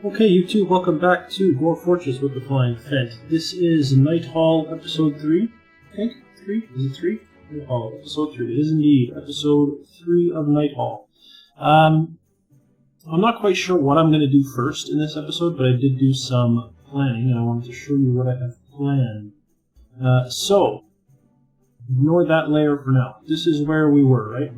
Okay, you two, welcome back to Dwarf Fortress with the Flying Phent. This is Nighthall episode 3. I think 3? Is it 3? Nighthall episode 3. It is indeed episode 3 of Nighthall. I'm not quite sure what I'm going to do first in this episode, but I did do some planning, and I wanted to show you what I have planned. So, ignore that layer for now. This is where we were, right?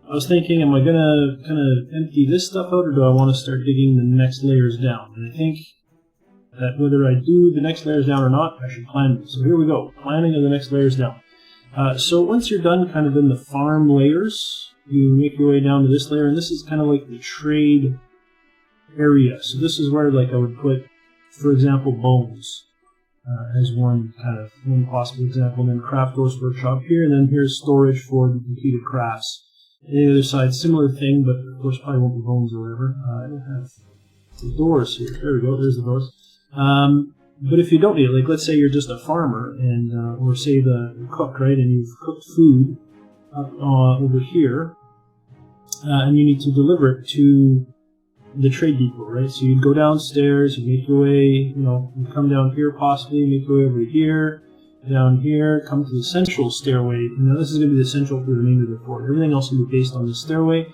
I was thinking, am I going to kind of empty this stuff out, or do I want to start digging the next layers down? And I think that whether I do the next layers down or not, I should plan them. So here we go, planning of the next layers down. So once you're done kind of in the farm layers, you make your way down to this layer, and this is kind of like the trade area. So this is where like I would put, for example, bones as one possible example. And then craft dwarf's workshop here, and then here's storage for the completed crafts. And the other side, similar thing, but of course probably won't be bones or whatever. I don't have the doors here. There we go, there's the doors. But if you don't need it, like let's say you're just a farmer, and or say the cook, right, and you've cooked food up over here, and you need to deliver it to the trade depot, right? So you'd go downstairs, you make your way, you come down here possibly, make your way over here, down here, come to the central stairway. Now this is going to be the central for the remainder of the fort. Everything else will be based on the stairway,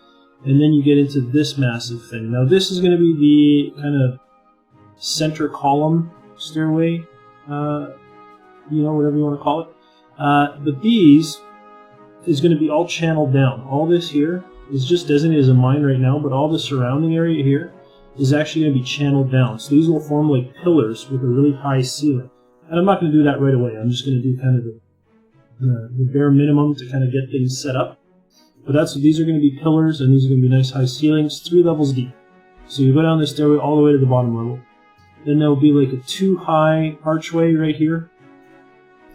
and then you get into this massive thing. Now this is going to be the kind of center column stairway, whatever you want to call it. But these is going to be all channeled down. All this here is just designated as a mine right now, but all the surrounding area here is actually going to be channeled down. So these will form like pillars with a really high ceiling. And I'm not going to do that right away. I'm just going to do kind of the bare minimum to kind of get things set up. But these are going to be pillars, and these are going to be nice high ceilings, 3 levels deep. So you go down this stairway all the way to the bottom level. Then there will be like a 2-high archway right here.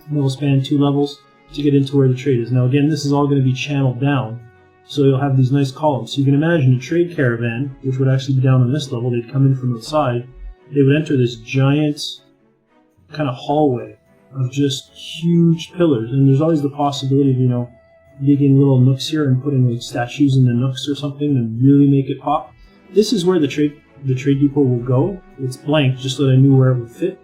And it will span 2 levels to get into where the trade is. Now again, this is all going to be channeled down. So you'll have these nice columns. So you can imagine a trade caravan, which would actually be down on this level. They'd come in from the side. They would enter this giant kind of hallway of just huge pillars, and there's always the possibility of digging little nooks here and putting like statues in the nooks or something and really make it pop. This is where the trade depot will go. It's blank just so that I knew where it would fit.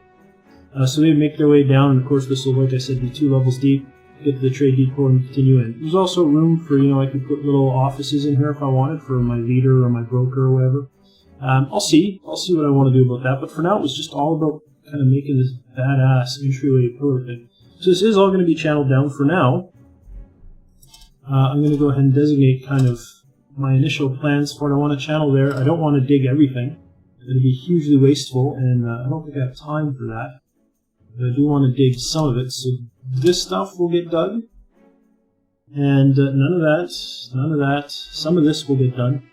So they would make their way down, and of course this will, like I said, be 2 levels deep. Get to the trade depot and continue in. There's also room for I could put little offices in here if I wanted for my leader or my broker or whatever. I'll see what I want to do about that. But for now, it was just all about kind of making this badass entryway pillar thing. So this is all going to be channeled down for now. I'm going to go ahead and designate kind of my initial plans for what I want to channel there. I don't want to dig everything. It'll be hugely wasteful, and I don't think I have time for that. But I do want to dig some of it. So this stuff will get dug, and none of that. Some of this will get done.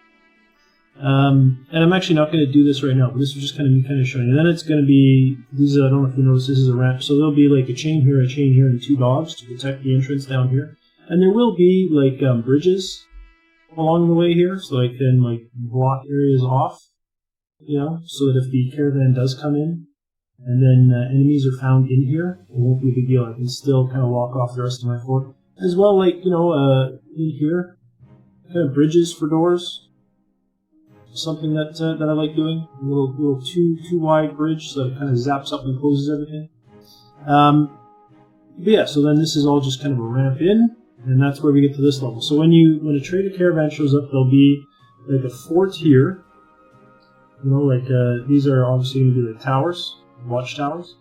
And I'm actually not going to do this right now, but this is just kind of showing you. Then it's going to be these. I don't know if you notice, this is a ramp, so there'll be like a chain here, and 2 dogs to protect the entrance down here. And there will be like bridges along the way here, so I can like block areas off, so that if the caravan does come in, and then enemies are found in here, it won't be a big deal. I can still kind of walk off the rest of my fort as well. Like in here, kind of bridges for doors. Something that I like doing, a little too wide bridge, so it kind of zaps up and closes everything. But yeah, so then this is all just kind of a ramp in, and that's where we get to this level. So when a trader caravan shows up, there'll be like a fort here. These are obviously going to be the towers, watchtowers,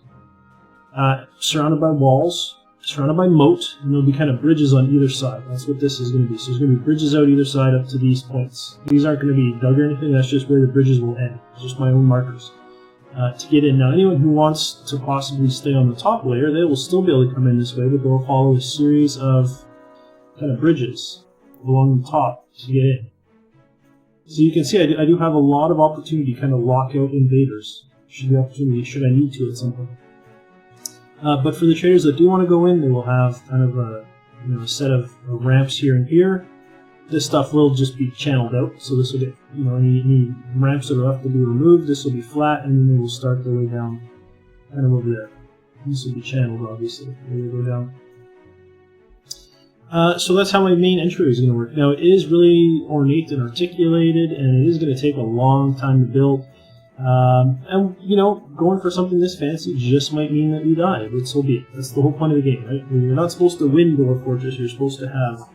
surrounded by walls, surrounded by moat, and there'll be kind of bridges on either side. That's what this is going to be. So there's going to be bridges out either side up to these points. These aren't going to be dug or anything. That's just where the bridges will end. It's just my own markers to get in. Now, anyone who wants to possibly stay on the top layer, they will still be able to come in this way, but they'll follow a series of kind of bridges along the top to get in. So you can see I do have a lot of opportunity to kind of lock out invaders. Should I need to at some point. But for the traders that do want to go in, they will have kind of a set of ramps here and here. This stuff will just be channeled out, so this will get any ramps that are left will be removed. This will be flat, and then they will start their way down, kind of over there. This will be channeled, obviously, where they go down. So that's how my main entry is going to work. Now, it is really ornate and articulated, and it is going to take a long time to build. And, you know, going for something this fancy just might mean that we die, but so be it. That's the whole point of the game, right? You're not supposed to win Dwarf Fortress, you're supposed to have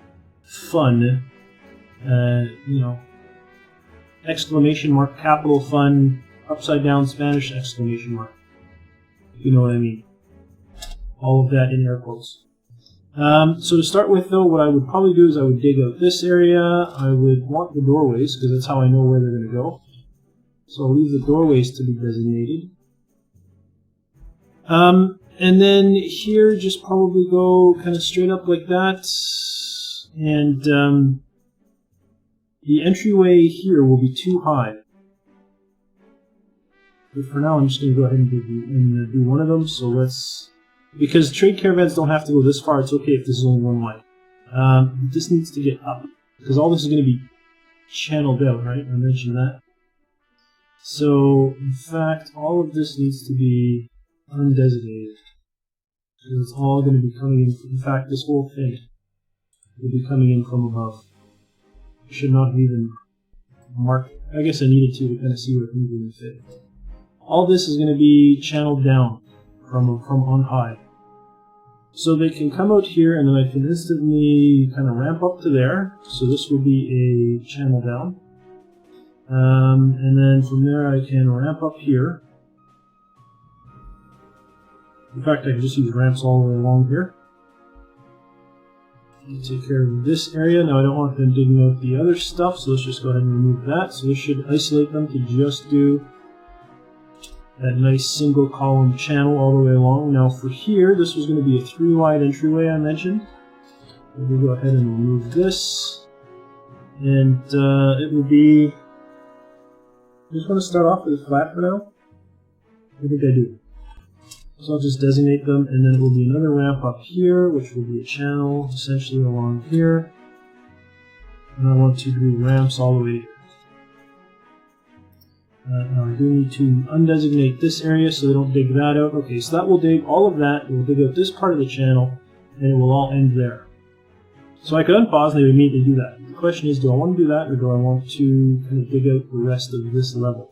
fun, you know, exclamation mark, capital fun, upside down Spanish exclamation mark. If you know what I mean. All of that in air quotes. So to start with, though, what I would probably do is I would dig out this area. I would want the doorways, because that's how I know where they're going to go. So I'll leave the doorways to be designated. And then here, just probably go kind of straight up like that. And the entryway here will be too high. But for now, I'm just going to go ahead and do one of them. So let's... Because trade caravans don't have to go this far, it's okay if this is only one way. This needs to get up. Because all this is going to be channeled out, right? I mentioned that. So, in fact, all of this needs to be undesignated. So it's all going to be coming in. In fact, this whole thing will be coming in from above. I should not even mark. I guess I needed to kind of see where it can even fit. All this is going to be channeled down from on high. So they can come out here, and then I can instantly kind of ramp up to there. So this will be a channel down. And then from there I can ramp up here. In fact, I can just use ramps all the way along here. Take care of this area. Now I don't want them digging out the other stuff, so let's just go ahead and remove that. So this should isolate them to just do that nice single column channel all the way along. Now for here, this was going to be a 3-wide entryway I mentioned. We'll go ahead and remove this. And it will be... I just want to start off with a flat for now. I think I do. So I'll just designate them, and then it will be another ramp up here, which will be a channel essentially along here. And I want to do ramps all the way here. Now I do need to undesignate this area so they don't dig that out. Okay, so that will dig all of that. It will dig out this part of the channel, and it will all end there. So I could unpause and they would immediately do that. The question is, do I want to do that, or do I want to kind of dig out the rest of this level?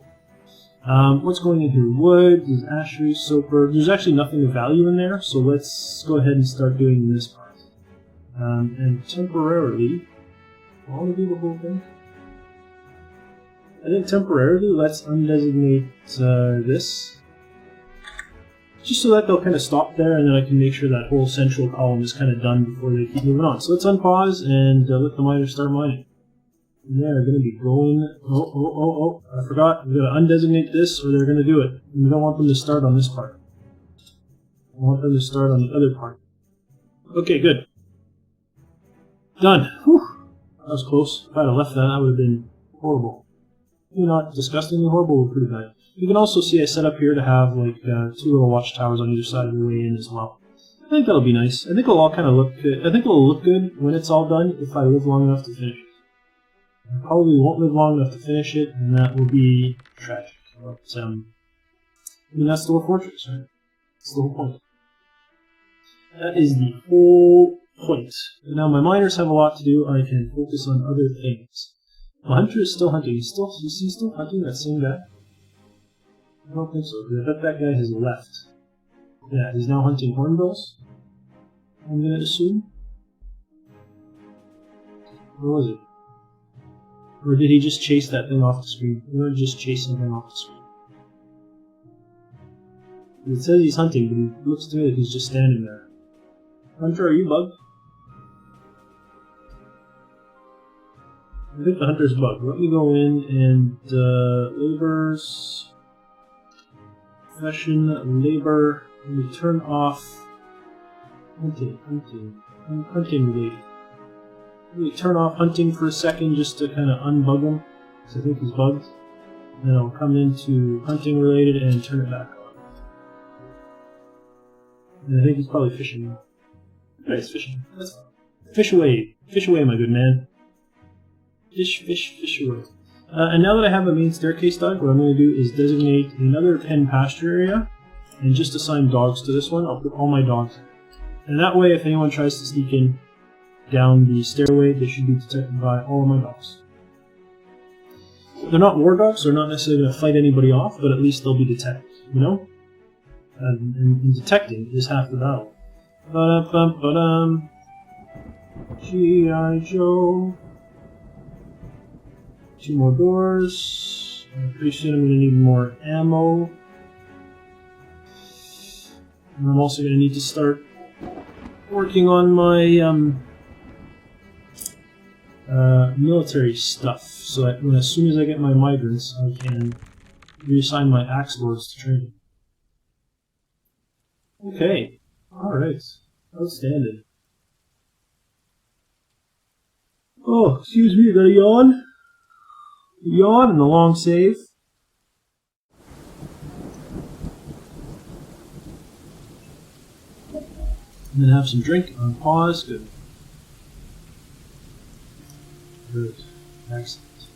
What's going in here? Wood, there's ashery, soper. There's actually nothing of value in there, so let's go ahead and start doing this part. And temporarily, I want to do the whole thing. I think temporarily, let's undesignate this. Just so that they'll kind of stop there, and then I can make sure that whole central column is kind of done before they keep moving on. So let's unpause and let the miners start mining. And they're going to be going... Oh, I forgot. We've got to undesignate this, or they're going to do it. And we don't want them to start on this part. I want them to start on the other part. Okay, good. Done. Whew. That was close. If I had left that, that would have been horrible. Maybe not disgustingly horrible, but pretty bad. You can also see I set up here to have like 2 little watchtowers on either side of the way in as well. I think that'll be nice. I think it'll all kind of look good. I think it'll look good when it's all done if I live long enough to finish it. I probably won't live long enough to finish it, and that will be tragic. But, I mean, that's Dwarf Fortress, right? That's the whole point. That is the whole point. Now my miners have a lot to do. I can focus on other things. The hunter is still hunting. Is he still hunting that same guy? I don't think so, because I bet that guy has left. Yeah, he's now hunting hornbills, I'm going to assume. Where was it? Or did he just chase that thing off the screen? He might just chase something off the screen. It says he's hunting, but it looks to me like he's just standing there. Hunter, are you bugged? I think the hunter's bugged. Let me go in and laborers, profession, labor. Let me turn off hunting related. Let me turn off hunting for a second just to kind of unbug him, because I think he's bugged. Then I'll come into hunting related and turn it back on. And I think he's probably fishing. Yeah, he's fishing. That's fine. Fish away, my good man. Fish away. And now that I have a main staircase dug, what I'm going to do is designate another pen pasture area, and just assign dogs to this one. I'll put all my dogs in. And that way, if anyone tries to sneak in down the stairway, they should be detected by all of my dogs. they're not war dogs, so they're not necessarily going to fight anybody off, but at least they'll be detected, you know? And detecting is half the battle. Ba-dum-bum-ba-dum. G.I. Joe. 2 more doors. Pretty soon I'm going to need more ammo. And I'm also going to need to start working on my military stuff, so that as soon as I get my migrants, I can reassign my axe lords to training. Okay, alright, outstanding. Oh, excuse me, I got a yawn. Yawn and a long save. And then have some drink on pause. Good. Good. Excellent.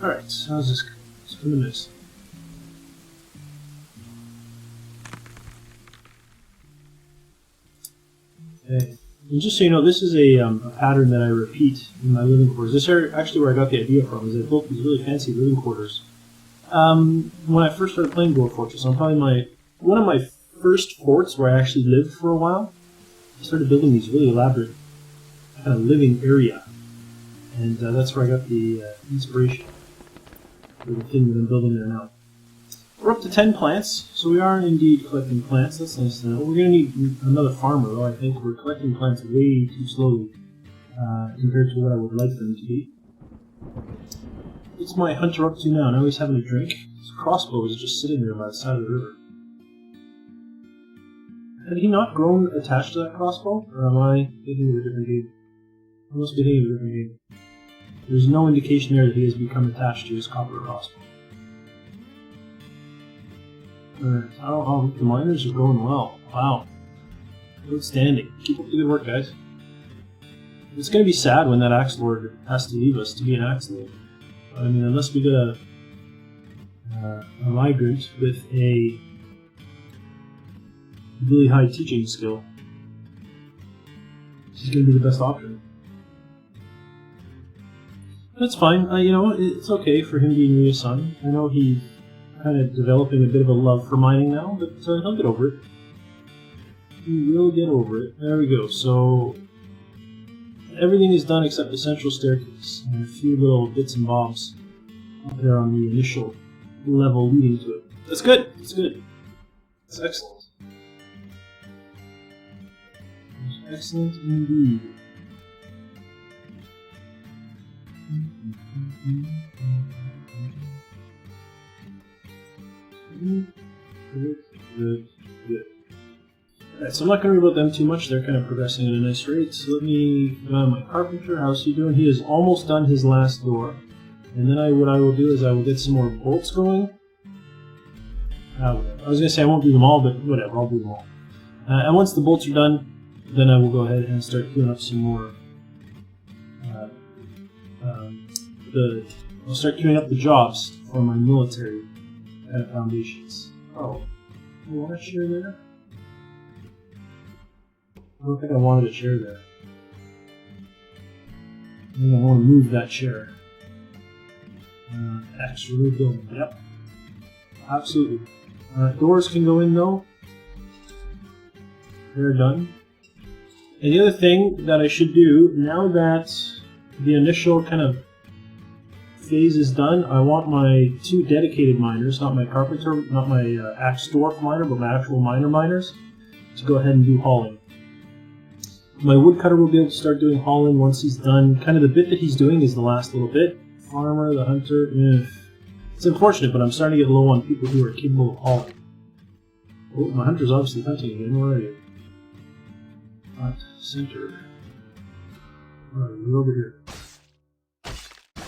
Alright, how's this? It's pretty nice. Okay. And just so you know, this is a pattern that I repeat in my living quarters. This is actually where I got the idea from, is I built these really fancy living quarters. When I first started playing Dwarf Fortress, I'm probably one of my first forts where I actually lived for a while. I started building these really elaborate kind of living area, and that's where I got the inspiration for the thing that I'm building there now. We're up to 10 plants, so we are indeed collecting plants. That's nice to know. We're going to need another farmer, though. I think we're collecting plants way too slowly compared to what I would like them to be. What's my hunter up to now? Now he's having a drink. His crossbow is just sitting there by the side of the river. Had he not grown attached to that crossbow? Or am I thinking of a different game? I must be thinking of a different game. There's no indication there that he has become attached to his copper crossbow. Alright, oh, the miners are going well. Wow. Outstanding. Keep up the good work, guys. It's going to be sad when that axe lord has to leave us to be an axe lord. I mean, unless we get a migrant with a really high teaching skill, he's going to be the best option. That's fine. You know, it's okay for him being Mia's son. I know he's kind of developing a bit of a love for mining now, but he'll get over it. He will get over it. There we go. So everything is done except the central staircase and a few little bits and bobs up there on the initial level leading to it. That's good. That's good. That's excellent. That's excellent indeed. Good. Alright, so I'm not going to worry about them too much. They're kind of progressing at a nice rate. So let me go on my carpenter. How's he doing? He has almost done his last door. And then what I will do is I will get some more bolts going. I was going to say I won't do them all, but whatever, I'll do them all. And once the bolts are done, then I will go ahead and start queuing up some more. I'll start queuing up the jobs for my military kind of foundations. Oh, you want a chair there? I don't think I wanted a chair there. I think I want to move that chair. X, remove building. Yep. Absolutely. Doors can go in though. They're done. And the other thing that I should do, now that the initial kind of phase is done, I want my 2 dedicated miners, not my carpenter, not my axe dwarf miner, but my actual miners, to go ahead and do hauling. My woodcutter will be able to start doing hauling once he's done. Kind of the bit that he's doing is the last little bit. Farmer, the hunter, it's unfortunate, but I'm starting to get low on people who are capable of hauling. Oh, my hunter's obviously hunting again. Where are you? Front, center. Where are you? Over here.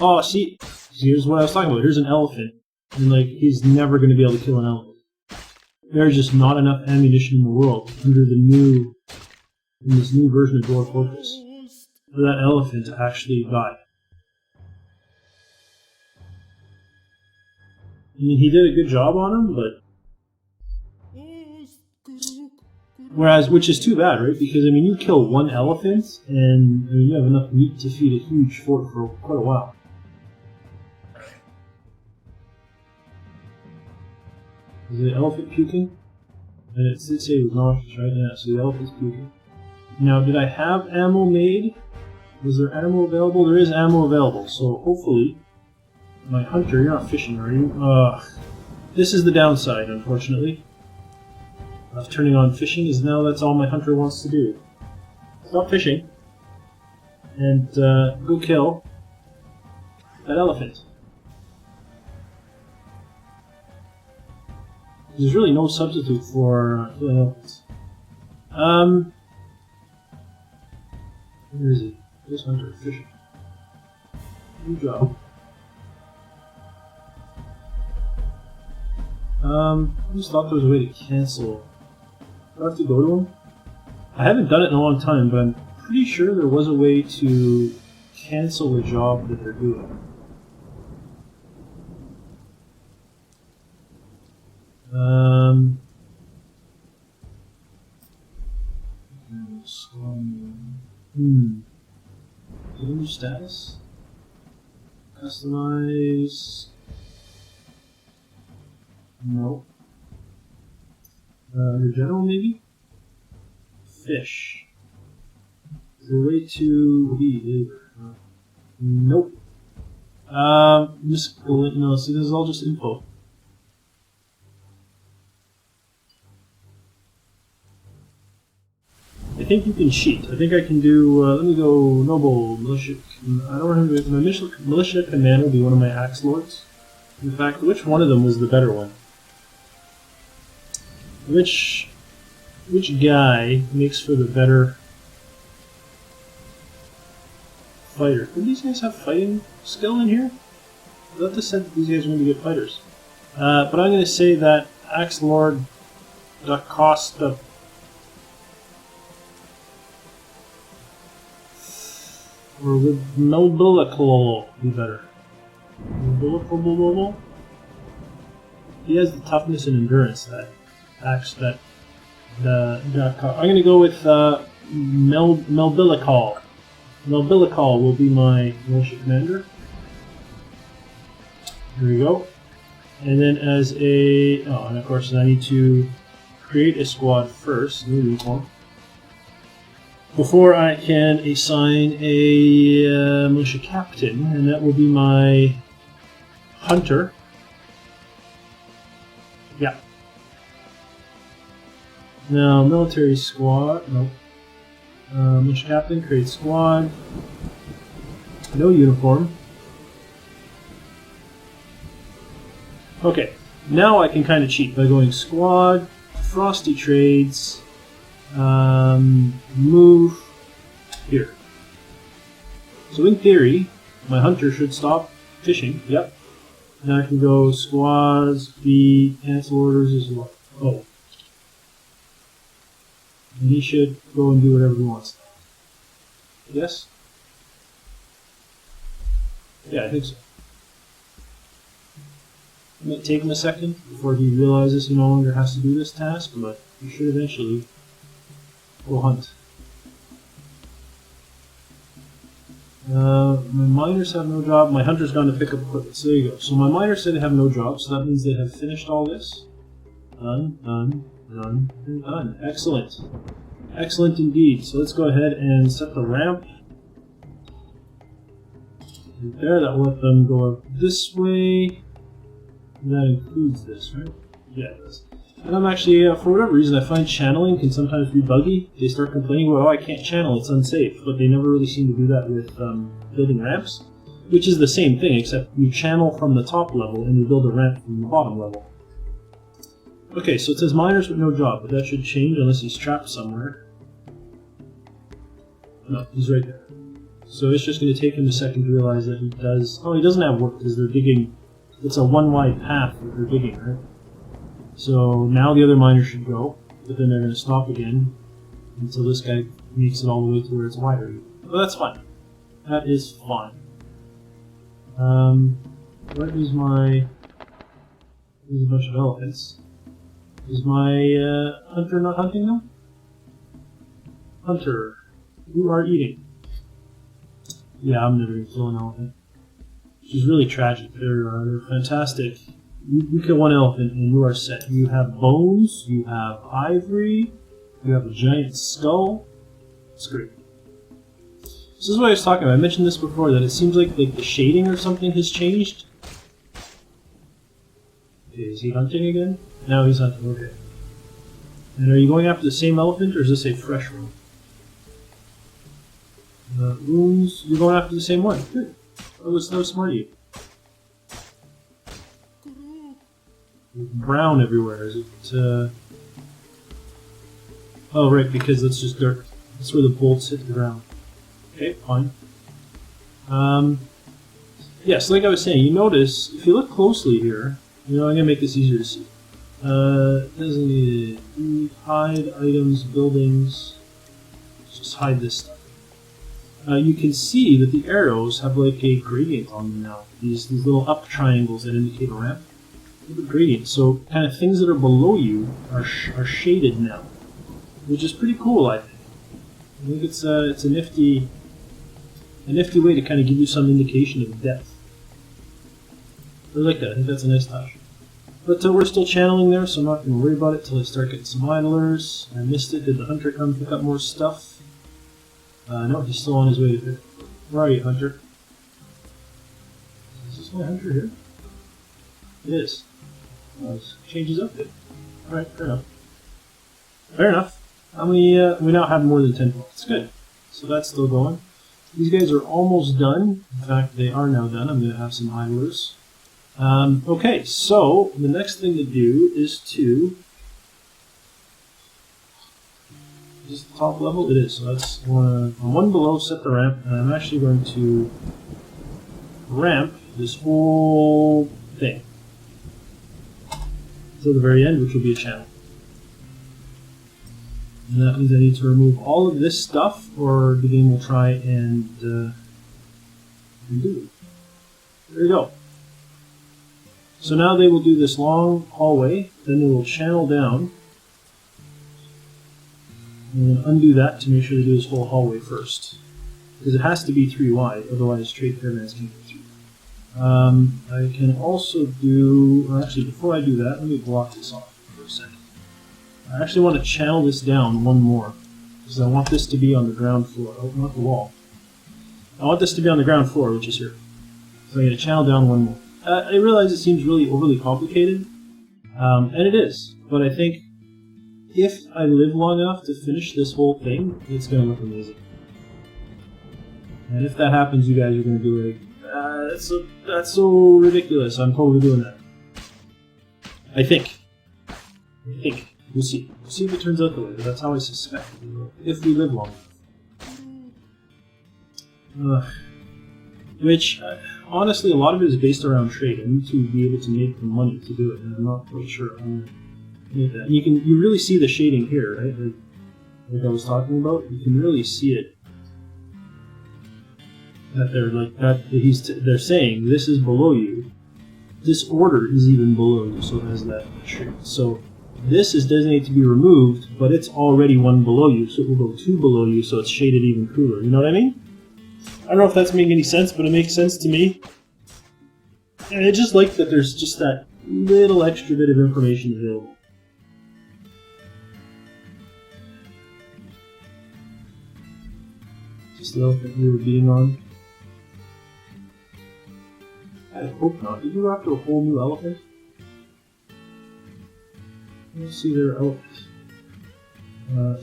Oh, see, here's what I was talking about. Here's an elephant, and like he's never going to be able to kill an elephant. There's just not enough ammunition in the world under in this new version of Dwarf Fortress for that elephant to actually die. I mean, he did a good job on him, but which is too bad, right? Because I mean, you kill one elephant, and I mean, you have enough meat to feed a huge fort for quite a while. Is the elephant puking? And it did say it was nauseous, right? Yeah, so the elephant's puking. Now, did I have ammo made? Was there ammo available? There is ammo available, so hopefully my hunter, you're not fishing, are you? This is the downside, unfortunately, of turning on fishing, is now that's all my hunter wants to do. Stop fishing and go kill that elephant. There's really no substitute for killing elephants. Where is he? This hunter fishing. Good job. I just thought there was a way to cancel. Do I have to go to him? I haven't done it in a long time, but I'm pretty sure there was a way to cancel the job that they're doing. New status? Customize. No. Under general, maybe? Fish. Is there a way to be labor? Nope. No, see, this is all just info. I think you can cheat. I think I can do, let me go noble, militia. I don't remember, my militia command will be one of my axe lords. In fact, which one of them was the better one? Which guy makes for the better fighter? Do these guys have fighting skill in here? I thought this said that these guys are going to be good fighters. But I'm going to say that Axe Lord Da Costa or would Nobilical be better? Nobilical? He has the toughness and endurance that I'm going to go with Melbilical. Melbilical will be my militia commander. There we go. And then as a... Oh, and of course I need to create a squad first. New uniform. Before I can assign a militia captain, and that will be my hunter. Yeah. Now, military squad. Nope. Militia captain, create squad. No uniform. Okay, now I can kind of cheat by going squad, frosty trades, move here. So in theory, my hunter should stop fishing. Yep. Now I can go squads, B, cancel orders as well. Oh. And he should go and do whatever he wants. Yes? Yeah, I think so. It might take him a second before he realizes he no longer has to do this task, but he should eventually go hunt. My miners have no job. My hunter's gone to pick up equipment. So there you go. So my miners said they have no job, so that means they have finished all this. Done, done, done, and done. Excellent. Excellent indeed. So let's go ahead and set the ramp. Right there, that will let them go up this way. And that includes this, right? Yeah, it does. And I'm actually, for whatever reason, I find channeling can sometimes be buggy. They start complaining, well, oh, I can't channel, it's unsafe. But they never really seem to do that with building ramps, which is the same thing, except you channel from the top level and you build a ramp from the bottom level. Okay, so it says miners with no job, but that should change unless he's trapped somewhere. No, he's right there. So it's just going to take him a second to realize that he does... Oh, he doesn't have work because they're digging... It's a one-wide path that they're digging, right? So now the other miners should go, but then they're going to stop again until this guy makes it all the way to where it's wider. But that's fine. That is fine. What is my... There's a bunch of elephants. Is my hunter not hunting them? Hunter, you are eating. Yeah, I'm never going to kill an elephant. Which is really tragic. They're fantastic You kill one elephant and you are set. You have bones, you have ivory, you have a giant skull. It's great. This is what I was talking about. I mentioned this before, that it seems like the shading or something has changed. Okay, is he hunting again? No, he's hunting. Okay. And are you going after the same elephant, or is this a fresh one? Runes, you're going after the same one. Good. That was smart of you. Brown everywhere. Is it? Oh, right, because that's just dirt. That's where the bolts hit the ground. Okay, fine. Yes, like I was saying, you notice, if you look closely here, I'm going to make this easier to see. Doesn't need it. Hide items, buildings. Let's just hide this stuff. You can see that the arrows have like a gradient on them now. These little up triangles that indicate a ramp. Look at gradient. So kind of things that are below you are shaded now, which is pretty cool, I think. I think it's a nifty way to kind of give you some indication of depth. I like that. I think that's a nice touch. But we're still channeling there, so I'm not going to worry about it till I start getting some idlers. I missed it. Did the hunter come pick up more stuff? No, he's still on his way to pick. Where are you, hunter? Is this my hunter here? It is. Changes up it. Alright, fair enough. Fair enough. How many, we now have more than 10 points. Good. So that's still going. These guys are almost done. In fact, they are now done. I'm going to have some idlers. Okay, so the next thing to do is to... Is this the top level? It is. So that's one below, set the ramp, and I'm actually going to ramp this whole thing to the very end, which will be a channel. And that means I need to remove all of this stuff, or the game will try and do it. There you go. So now they will do this long hallway, then they will channel down, and then undo that to make sure they do this whole hallway first. Because it has to be 3 wide, otherwise trade caravans can't go through. I can also do, or actually before I do that, let me block this off for a second. I actually want to channel this down one more, because I want this to be on the ground floor, not the wall. I want this to be on the ground floor, which is here. So I'm going to channel down one more. I realize it seems really overly complicated, and it is, but I think if I live long enough to finish this whole thing, it's going to look amazing. And if that happens, you guys are going to be like, that's so ridiculous, I'm totally doing that. I think. We'll see. We'll see if it turns out the way, but that's how I suspect it will, if we live long enough. Which, honestly, a lot of it is based around trade. I need to be able to make the money to do it, and I'm not quite sure how I'm going to make that. And you really see the shading here, right? Like I was talking about, you can really see it. That they're saying this is below you. This order is even below you, so it has that shade. So this is designated to be removed, but it's already one below you, so it will go 2 below you, so it's shaded even cooler. You know what I mean? I don't know if that's making any sense, but it makes sense to me. And I just like that there's just that little extra bit of information available. Just the elephant we were beating on. I hope not. Did you go after a whole new elephant? Let's see their elephant.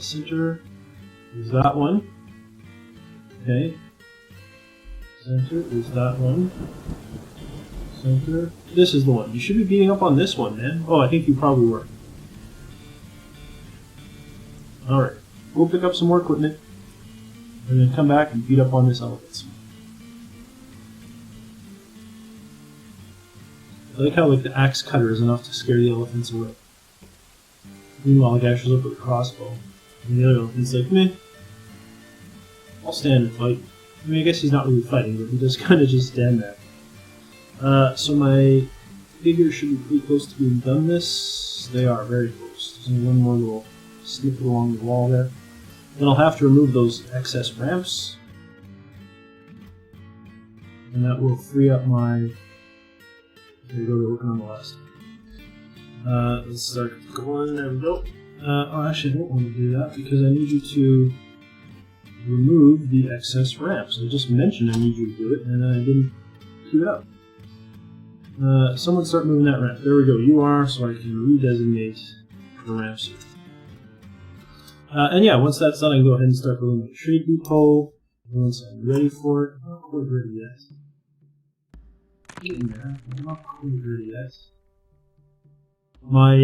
Center is that one. Okay. Center is that one. Center. This is the one. You should be beating up on this one, man. Oh, I think you probably were. Alright. We'll pick up some more equipment. And then come back and beat up on this elephant. I like how the axe cutter is enough to scare the elephants away. Meanwhile, the guy shows up with a crossbow. And the other elephant's like, meh. I'll stand and fight. I mean, I guess he's not really fighting, but he does kind of just stand there. So my figure should be pretty close to being done this. They are very close. There's only one more little snippet along the wall there. Then I'll have to remove those excess ramps. And that will free up my... There you go, they're working on the last one. Let's start going. There we go. Oh, actually, I don't want to do that because I need you to remove the excess ramps. I just mentioned I need you to do it, and I didn't keep it up. Someone start moving that ramp. There we go. You are, so I can redesignate the ramps here. And yeah, once that's done, I can go ahead and start building my trade depot. Once I'm ready for it. I'm not quite ready yet. Getting there. I'm not quite ready yet. My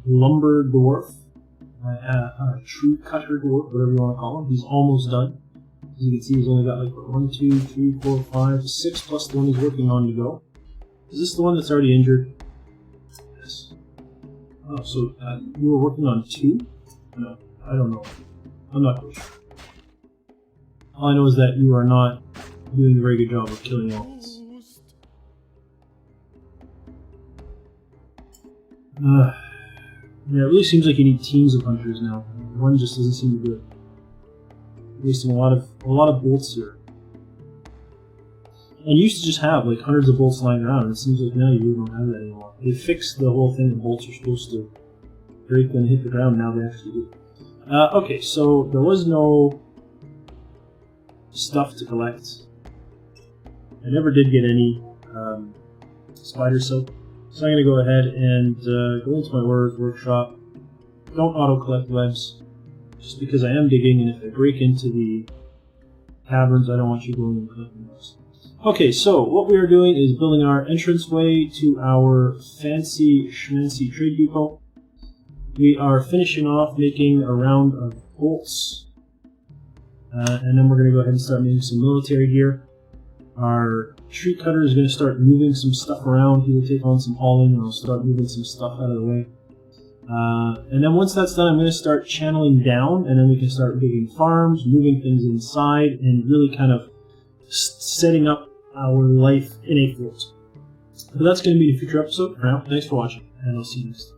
lumber dwarf, my tree cutter dwarf, whatever you want to call him, he's almost done. As you can see, he's only got like 1, 2, 3, 4, 5, 6 plus the one he's working on to go. Is this the one that's already injured? Yes. Oh, so you were working on 2? No, I don't know. I'm not quite sure. All I know is that you are not doing a very good job of killing elephants. Yeah, it really seems like you need teams of hunters now. One just doesn't seem to do it. Wasting a lot of bolts here. And you used to just have like hundreds of bolts lying around, and it seems like now you really don't have that anymore. They fixed the whole thing that bolts are supposed to break when they hit the ground, now they actually do. Okay, so there was no stuff to collect. I never did get any spider silk. So I'm going to go ahead and go into my workshop. Don't auto-collect webs, just because I am digging, and if I break into the caverns, I don't want you going and collecting those. Okay, so what we are doing is building our entranceway to our fancy schmancy trade depot. We are finishing off making a round of bolts, and then we're going to go ahead and start making some military gear. Our tree cutter is going to start moving some stuff around. He will take on some hauling, and I'll start moving some stuff out of the way. And then once that's done, I'm going to start channeling down, and then we can start digging farms, moving things inside, and really kind of setting up our life in a fort. So that's going to be a future episode. For now, thanks for watching, and I'll see you next time.